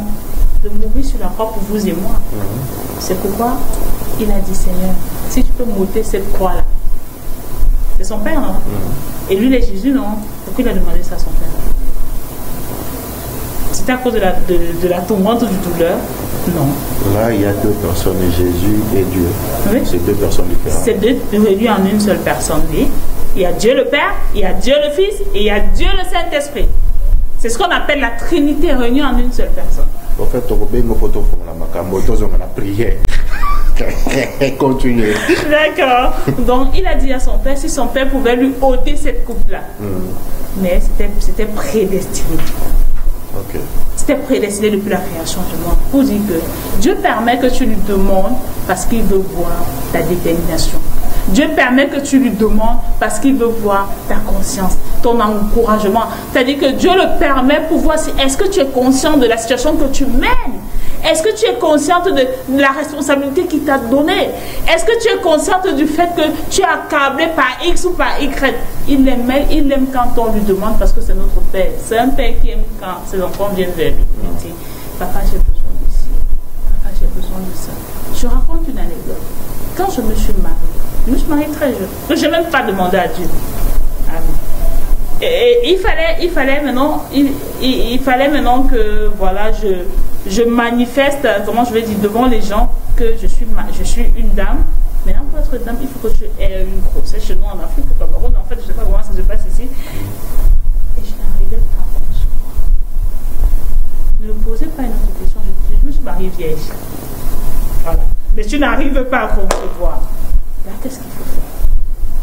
de mourir sur la croix pour vous et moi. C'est pourquoi il a dit, Seigneur, si tu peux m'ôter cette croix-là. C'est son Père, non? Et lui, il est Jésus, non? Pourquoi il a demandé ça à son Père? C'était à cause de la tourmente du douleur? Non. Là, il y a deux personnes, Jésus et Dieu. Oui. C'est deux personnes différentes. C'est deux réunis en une seule personne, oui. Il y a Dieu le Père, il y a Dieu le Fils et il y a Dieu le Saint-Esprit. C'est ce qu'on appelle la Trinité réunie en une seule personne. En fait, on a prié. Continuez. D'accord. Donc, il a dit à son Père si son Père pouvait lui ôter cette coupe-là. Mais c'était prédestiné. C'était prédestiné depuis la création du monde. Pour dire que Dieu permet que tu lui demandes parce qu'il veut voir ta détermination. Dieu permet que tu lui demandes parce qu'il veut voir ta conscience, ton encouragement. C'est-à-dire que Dieu le permet pour voir si est-ce que tu es conscient de la situation que tu mènes. Est-ce que tu es consciente de la responsabilité qu'il t'a donnée? Est-ce que tu es consciente du fait que tu es accablé par X ou par Y? Il aime quand on lui demande parce que c'est notre Père. C'est un Père qui aime quand ses enfants viennent vers lui. Il dit, papa, j'ai besoin d'ici. Papa, j'ai besoin de ça. Je raconte une anecdote. Quand je me suis mariée, je me suis mariée très jeune. Je n'ai même pas demandé à Dieu. Et il fallait maintenant que voilà, je manifeste, comment je vais dire, devant les gens que je suis une dame. Maintenant, pour être dame, il faut que tu aies une grossesse chez nous en Afrique, au Cameroun. En fait, je ne sais pas comment ça se passe ici. Et je n'arrivais pas à concevoir. Ne me posez pas une autre question. Je me suis mariée vierge. Voilà. Mais tu n'arrives pas à concevoir. Là, qu'est-ce qu'il faut faire?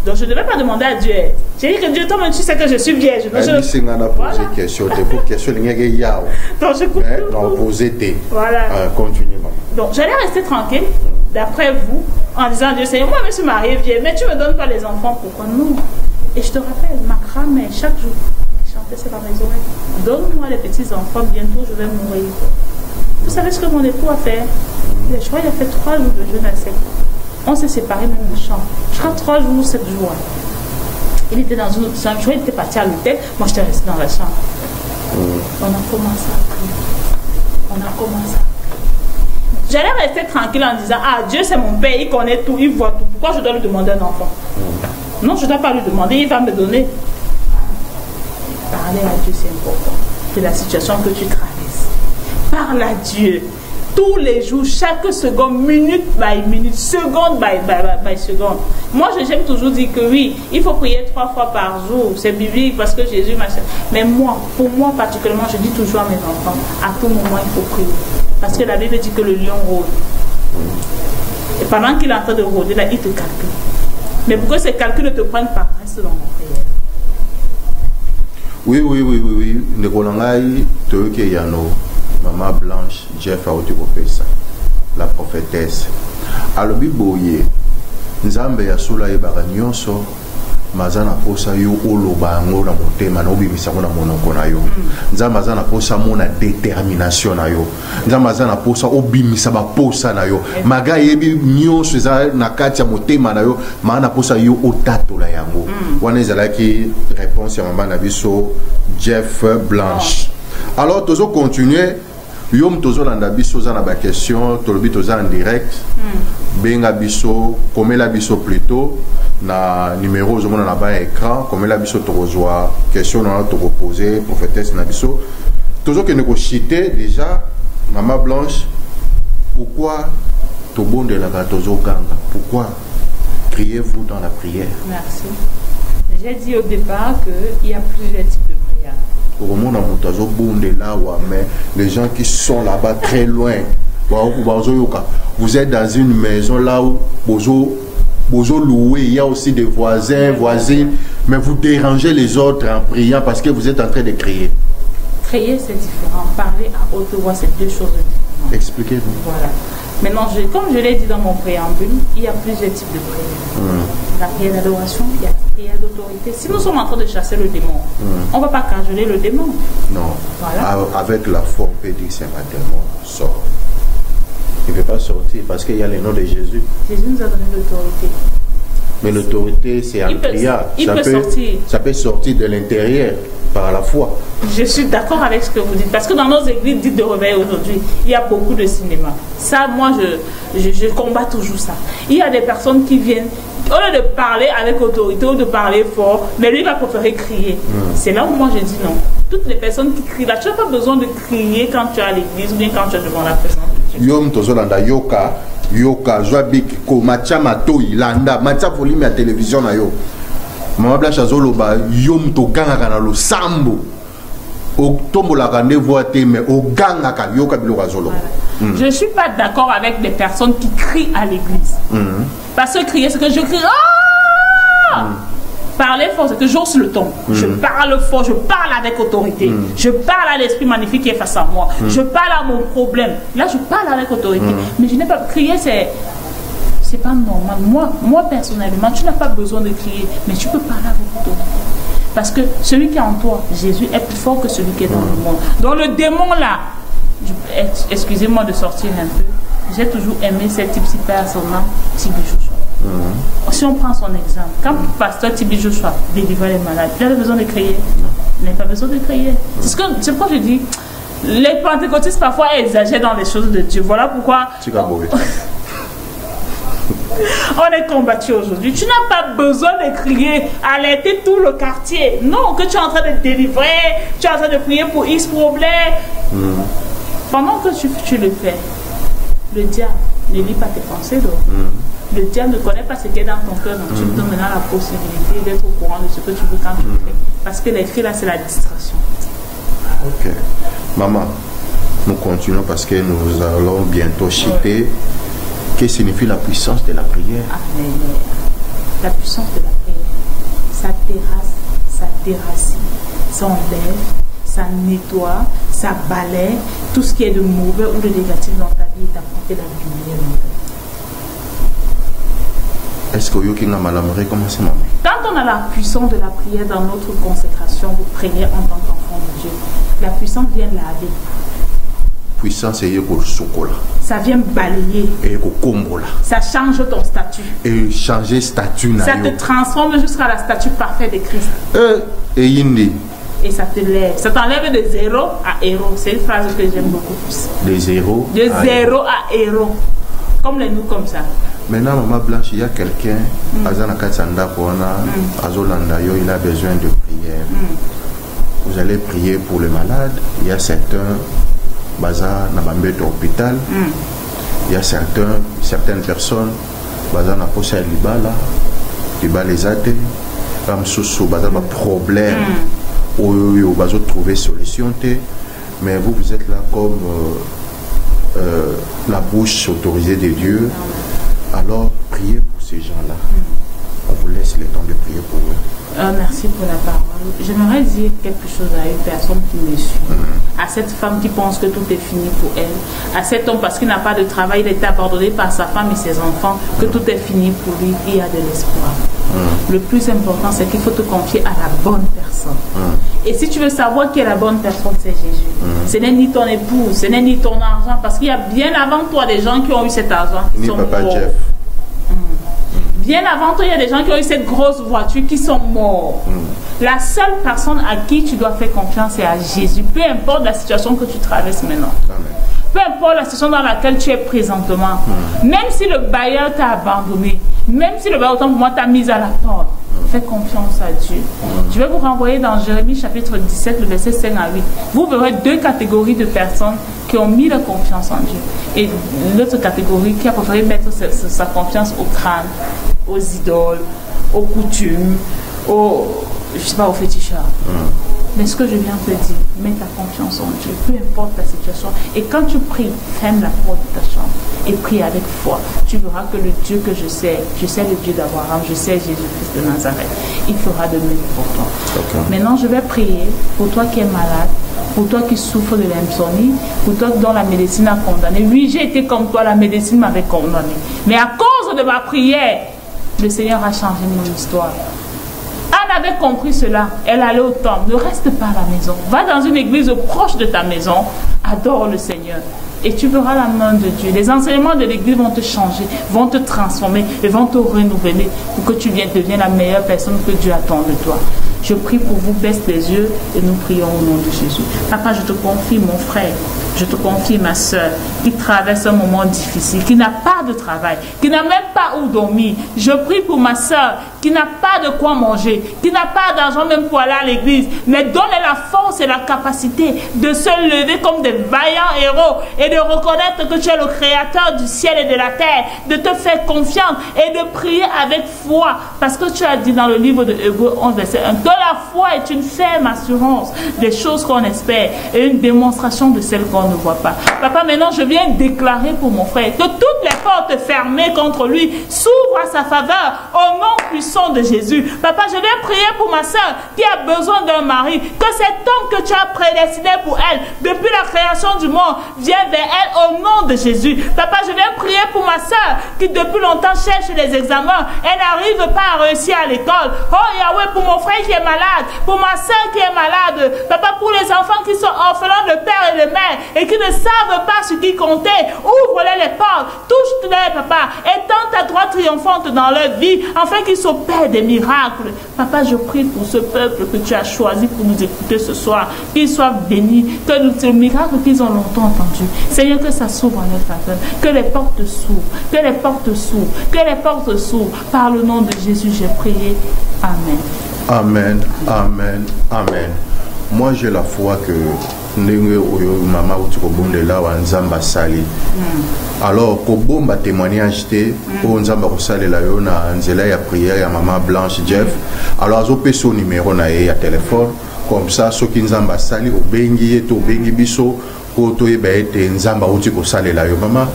Donc, je ne devais pas demander à Dieu. J'ai dit que Dieu, toi-même, tu sais que je suis vierge. Donc, je voilà. Continuellement. Donc, j'allais rester tranquille, d'après vous, en disant à Dieu, Seigneur, moi, je me suis mariée vierge, mais tu ne me donnes pas les enfants. Pourquoi non? Et je te rappelle, ma grand-mère, chaque jour, elle chantait ça dans mes oreilles. Donne-moi les petits-enfants, bientôt je vais mourir. Vous savez ce que mon époux a fait? Je crois qu'il a fait 3 jours de jeûne à sec. On s'est séparés même de chambre. Je crois 3 jours, 7 jours. Il était dans une autre chambre. Je crois qu'il était parti à l'hôtel. Moi, j'étais restée dans la chambre. On a commencé à prier. J'allais rester tranquille en disant, ah, Dieu c'est mon Père, il connaît tout, il voit tout. Pourquoi je dois lui demander un enfant? Non, je ne dois pas lui demander, il va me donner. Parler à Dieu, c'est important. C'est la situation que tu traverses. Parle à Dieu. Tous les jours, chaque seconde, minute by minute, seconde by seconde. Moi, j'aime toujours dire que oui, il faut prier 3 fois par jour. C'est biblique parce que Jésus m'a... Mais moi, pour moi particulièrement, je dis toujours à mes enfants, à tout moment, il faut prier. Parce que la Bible dit que le lion rôde. Et pendant qu'il est en train de rôder, là, il te calcule. Mais pour que ces calculs ne te prennent pas, reste dans la prière. Oui. Nekolangai, Toyoke Yano. Maman Blanche, Jeff a occupé ça, la prophétesse. Alobi boye, Nzambe ya sola e baganyonso, mazana posa yo oloba ngo na motema na obimisa ngo na monoko na yo. Nzambe mazana posa mona détermination na yo. Nzambe mazana posa obimisa ba posa na yo. Maga yebi nyonso za na kati ya motema na yo, maana posa yo otatola yango. Wana ezalaki réponse ya maman na biso Jeff Blanche. Alors, toujours continuer. Yom tozo landa biso za na ba question, tolobi toza en direct. Benga biso, komela biso plutôt na numéro zo mona na ba écran, komela biso tozwa question na to poser prophétesse na biso. Tozo que ne ko citer déjà Maman Blanche, pourquoi to bonde la tozo kanga? Pourquoi criez-vous dans la prière? Merci. J'ai dit au départ qu'il y a plusieurs types de prières. Mais les gens qui sont là-bas très loin, vous êtes dans une maison là où vous louez, il y a aussi des voisins, voisines, mais vous dérangez les autres en priant parce que vous êtes en train de crier. Crier, c'est différent. Parler à haute voix, c'est deux choses différentes. Expliquez-vous. Voilà. Maintenant, comme je l'ai dit dans mon préambule, il y a plusieurs types de prières. La prière d'adoration, il y a la prière d'autorité. Si nous sommes en train de chasser le démon, on ne va pas cajoler le démon. Non. Voilà. Avec la foi, on peut dire que c'est un démon sort. Il ne peut pas sortir parce qu'il y a le nom de Jésus. Jésus nous a donné l'autorité. Mais l'autorité, c'est en prière. Ça peut sortir de l'intérieur par la foi. Je suis d'accord avec ce que vous dites. Parce que dans nos églises dites de réveil aujourd'hui, il y a beaucoup de cinéma. Ça, moi, je combats toujours ça. Il y a des personnes qui viennent, au lieu de parler avec autorité ou de parler fort, mais lui va préférer crier. C'est là où moi je dis non. Toutes les personnes qui crient là, tu n'as pas besoin de crier quand tu es à l'église ou bien quand tu es devant la présence de Dieu. Yom tozolanda yoka joabik ko macha matoi landa macha volume ya télévision na yo. Mama Blanche azoloba yom to ganga na lo sambo. O tombola ka ne voite mais o ganga ka yoka biloko azoloba. Je suis pas d'accord avec des personnes qui crient à l'église. Parce que crier c'est que je crie Parler fort, c'est que j'ose le ton. Je parle fort, je parle avec autorité. Je parle à l'esprit magnifique qui est face à moi. Je parle à mon problème. Là, je parle avec autorité. Mais je n'ai pas crier, c'est pas normal. Moi, personnellement, tu n'as pas besoin de crier, mais tu peux parler avec autorité. Parce que celui qui est en toi, Jésus, est plus fort que celui qui est dans le monde. Donc le démon là, excusez-moi de sortir un peu, j'ai toujours aimé ce type-ci personnellement, Tibi Joshua. Si on prend son exemple, quand pasteur Tibi Joshua délivre les malades, il avait besoin de crier. Il n'a pas besoin de crier. C'est pourquoi je dis, les pentecôtistes parfois exagèrent dans les choses de Dieu. Voilà pourquoi on est combattu aujourd'hui. Tu n'as pas besoin de crier, alerter tout le quartier. Non, que tu es en train de délivrer, tu es en train de prier pour X problème. Pendant que tu le fais, le diable ne lit pas tes pensées. Le diable ne connaît pas ce qui est dans ton cœur. Donc tu te donnes maintenant la possibilité d'être au courant de ce que tu veux quand tu le fais. Parce que les cris là, c'est la distraction. Ok. Maman, nous continuons parce que nous allons bientôt chuter. Que signifie la puissance de la prière? Amen. La puissance de la prière, ça terrasse, ça déracine, ça enlève, ça nettoie, ça balaie tout ce qui est de mauvais ou de négatif dans ta vie et t'apporter la lumière dans ta vie. Est-ce que vous avez mal commencer, maman? Quand on a la puissance de la prière dans notre consécration, vous priez en tant qu'enfant de Dieu, la puissance vient laver. Puissance est pour le chocolat. Ça vient balayer. Et pour combo là. Ça change ton statut. Et changer statut. Ça te transforme jusqu'à la statue parfaite de Christ. Et indi. Et ça te lève. Ça t'enlève de zéro à héros. C'est une phrase que j'aime beaucoup plus. De zéro. De zéro à héros. Comme les nous comme ça. Maintenant, Maman Blanche, il y a quelqu'un, Azana Katsanda Pona, Azolanda Yo, il a besoin de prière. Vous allez prier pour le malade. Il y a certains. Baza na bambete hôpital, il y a certaines personnes baza na posa libala les ate comme sous baza ba problème ou bazo trouver solution te, mais vous êtes là comme la bouche autorisée de Dieu. Alors priez pour ces gens-là. On vous laisse le temps de prier pour eux. Merci pour la parole. J'aimerais dire quelque chose à une personne qui me suit. À cette femme qui pense que tout est fini pour elle. À cet homme parce qu'il n'a pas de travail, il est abandonné par sa femme et ses enfants, que tout est fini pour lui. Il y a de l'espoir. Le plus important, c'est qu'il faut te confier à la bonne personne. Et si tu veux savoir qui est la bonne personne, c'est Jésus. Ce n'est ni ton épouse, ce n'est ni ton argent, parce qu'il y a bien avant toi des gens qui ont eu cet argent. Ni Papa Jeff. Bien avant toi, il y a des gens qui ont eu cette grosse voiture qui sont morts. La seule personne à qui tu dois faire confiance, c'est à Jésus. Peu importe la situation que tu traverses maintenant. Amen. Peu importe la situation dans laquelle tu es présentement. Même si le bailleur t'a abandonné, même si le bailleur autant pour moi t'a mis à la porte, fais confiance à Dieu. Je vais vous renvoyer dans Jérémie chapitre 17, le verset 5 à 8. Vous verrez deux catégories de personnes qui ont mis leur confiance en Dieu. Et l'autre catégorie qui a préféré mettre sa confiance au crâne, aux idoles, aux coutumes, aux fétichards. Mais ce que je viens de te dire, mets ta confiance en Dieu, peu importe la situation. Et quand tu pries, ferme la porte de ta chambre et prie avec foi. Tu verras que le Dieu que je sais le Dieu d'Abraham, je sais Jésus-Christ de Nazareth. Il fera de même pour toi. Okay. Maintenant, je vais prier pour toi qui es malade, pour toi qui souffres de l'insomnie, pour toi dont la médecine a condamné. Oui, j'ai été comme toi, la médecine m'avait condamné. Mais à cause de ma prière, le Seigneur a changé mon histoire. Anne avait compris cela. Elle allait au temple. Ne reste pas à la maison. Va dans une église proche de ta maison. Adore le Seigneur. Et tu verras la main de Dieu. Les enseignements de l'église vont te changer, vont te transformer et vont te renouveler pour que tu deviennes la meilleure personne que Dieu attend de toi. Je prie pour vous, baisse les yeux et nous prions au nom de Jésus. Papa, je te confie mon frère, je te confie ma soeur qui traverse un moment difficile, qui n'a pas de travail, qui n'a même pas où dormir. Je prie pour ma soeur qui n'a pas de quoi manger, qui n'a pas d'argent même pour aller à l'église, mais donne-elle la force et la capacité de se lever comme des vaillants héros et de reconnaître que tu es le créateur du ciel et de la terre, de te faire confiance et de prier avec foi, parce que tu as dit dans le livre de Hébreux 11, verset 1, que la foi est une ferme assurance des choses qu'on espère et une démonstration de celles qu'on ne voit pas. Papa, maintenant je viens déclarer pour mon frère que toutes les portes fermées contre lui s'ouvrent à sa faveur au nom puissant de Jésus. Papa, je viens prier pour ma soeur qui a besoin d'un mari, que cet homme que tu as prédestiné pour elle depuis la création du monde vienne vers elle au nom de Jésus. Papa, je viens prier pour ma soeur qui depuis longtemps cherche les examens, elle n'arrive pas à réussir à l'école. Oh Yahweh, pour mon frère qui est malade, pour ma soeur qui est malade, papa, pour les enfants qui sont orphelins de père et de mère et qui ne savent pas ce qui comptait, ouvre-les les portes, touche-les, papa, étends ta droite triomphante dans leur vie, afin qu'ils s'opèrent des miracles. Papa, je prie pour ce peuple que tu as choisi pour nous écouter ce soir, qu'ils soient bénis, que le miracle qu'ils ont longtemps entendu, Seigneur, que ça s'ouvre en leur faveur, que les portes s'ouvrent, que les portes s'ouvrent, que les portes s'ouvrent. Par le nom de Jésus, j'ai prié. Amen. Amen, amen, amen. Moi, j'ai la foi que maman là wanzamba sali. Alors kobomba témoignage te wanzamba ko sali la yo na nzela ya prière ya maman Blanche Jeff. Alors azope son numéro na ya téléphone comme ça soki nzamba sali obengi to bengi biso ko to yeba ete nzamba uti ko sali la yo maman.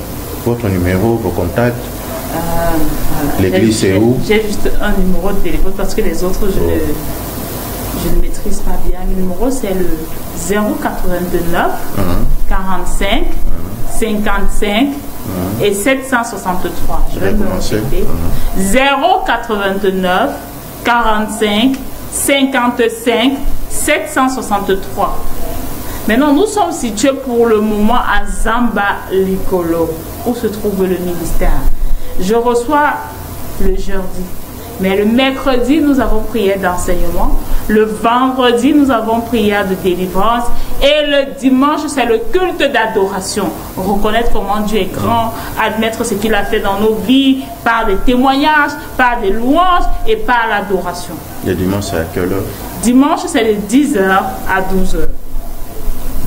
Votre numéro, vos contacts. L'église c'est où? J'ai juste un numéro de téléphone parce que les autres je ne maîtrise pas bien. Le numéro c'est le 089 45 55 et 763. Je vais me répéter. 089 45 55 763. Maintenant, nous sommes situés pour le moment à Zamba Likolo, où se trouve le ministère. Je reçois le jeudi, mais le mercredi, nous avons prière d'enseignement. Le vendredi, nous avons prière de délivrance. Et le dimanche, c'est le culte d'adoration. Reconnaître comment Dieu est grand, admettre ce qu'il a fait dans nos vies, par des témoignages, par des louanges et par l'adoration. Le dimanche, c'est à quelle heure? Dimanche, c'est de 10h à 12h.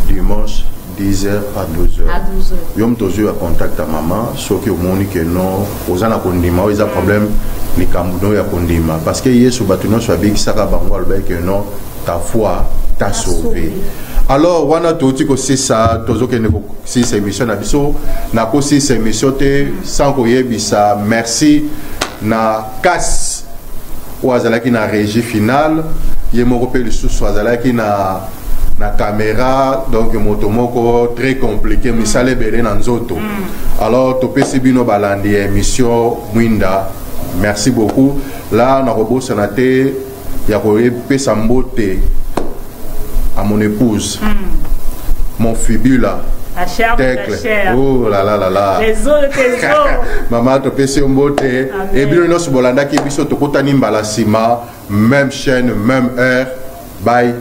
Dimanche, 10h à 12h. À 12h. Yom tozu a contact à maman, sauf que au monde que non, aux ana kondima, ils ont problème ni kamuno ya kondima parce que Yesu batuno soit big saka bango albe que non, ta foi t'a sauvé. Alors wana toti ko c'est ça, tozo que ne si c'est émission na biso, na ko si c'est émission te sans ko yebisa merci na casse ou azalaki na régie finale, yemo ko le sous azalaki na caméra, donc motomoko très compliqué mais ça les belé dans nzoto. Alors topesi bino balandi émission Mwinda, merci beaucoup. Là na robo sonate ya ko pesa mbote à mon épouse, mon fibula, la chair de la chair. Oh là là là là. Les os de tes os. Maman topesi mbote et bino no bolanda ki biso tokota nimbala sima, même chaîne, même heure. Bye.